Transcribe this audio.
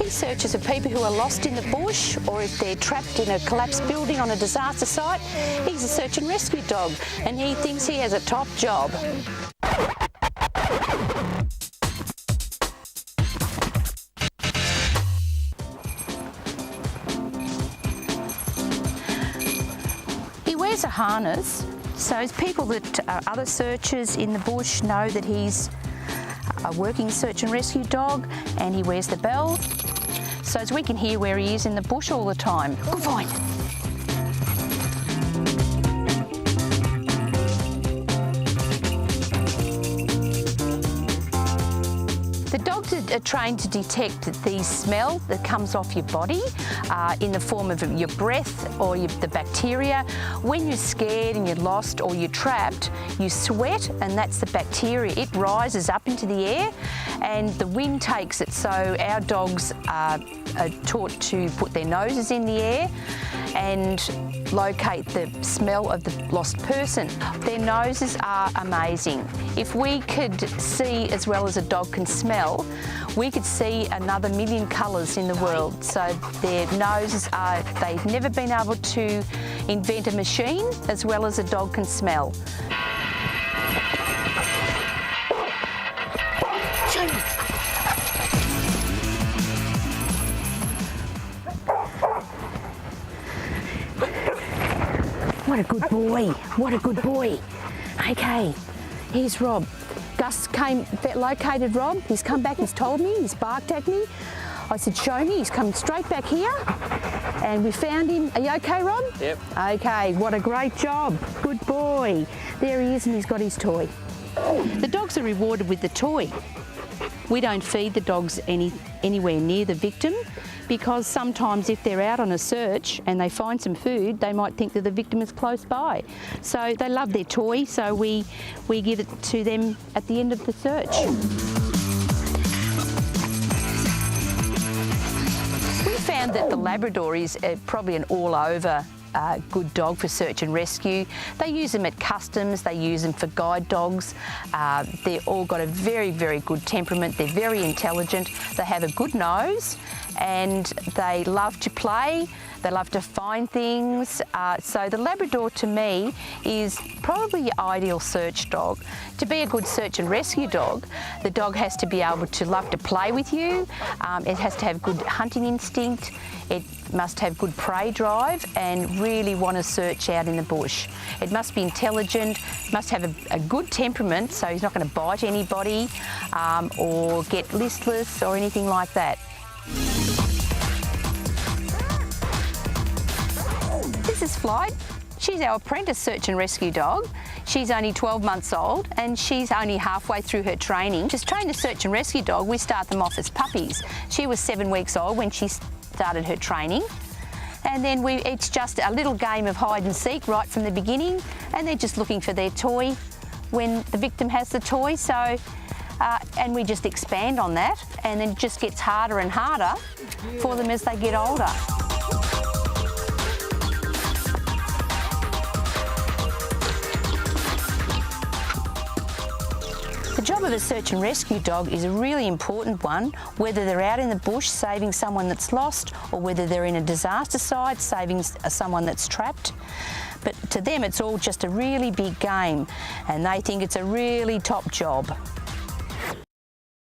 He searches for people who are lost in the bush or if they're trapped in a collapsed building on a disaster site. He's a search and rescue dog and he thinks he has a top job. He wears a harness, so people that are other searchers in the bush know that he's a working search and rescue dog, and he wears the bell, so as we can hear where he is in the bush all the time. Good find. The dogs are trained to detect the smell that comes off your body in the form of your breath or the bacteria. When you're scared and you're lost or you're trapped, you sweat, and that's the bacteria. It rises up into the air and the wind takes it. So our dogs are taught to put their noses in the air and locate the smell of the lost person. Their noses are amazing. If we could see as well as a dog can smell, we could see another million colours in the world. So their noses are, they've never been able to invent a machine as well as a dog can smell. Show me. What a good boy, what a good boy. Okay, here's Rob. Gus located Rob, he's come back, he's told me, he's barked at me. I said, show me, he's come straight back here and we found him. Are you okay, Rob? Yep. Okay, what a great job, good boy. There he is and he's got his toy. The dogs are rewarded with the toy. We don't feed the dogs anywhere near the victim because sometimes if they're out on a search and they find some food, they might think that the victim is close by. So they love their toy, so we give it to them at the end of the search. We found that the Labrador is probably an all-over good dog for search and rescue. They use them at customs, they use them for guide dogs. They've all got a very, very good temperament. They're very intelligent. They have a good nose and they love to play. They love to find things. So the Labrador to me is probably your ideal search dog. To be a good search and rescue dog, the dog has to be able to love to play with you. It has to have good hunting instinct. It must have good prey drive and really want to search out in the bush. It must be intelligent, must have a good temperament, so he's not going to bite anybody or get listless or anything like that. This is Flight. She's our apprentice search and rescue dog. She's only 12 months old and she's only halfway through her training. Just train a search and rescue dog, we start them off as puppies. She was 7 weeks old when she started her training. And then it's just a little game of hide and seek right from the beginning, and they're just looking for their toy when the victim has the toy. So, and we just expand on that, and then it just gets harder and harder for them as they get older. The job of a search and rescue dog is a really important one, whether they're out in the bush saving someone that's lost or whether they're in a disaster site saving someone that's trapped. But to them it's all just a really big game and they think it's a really top job.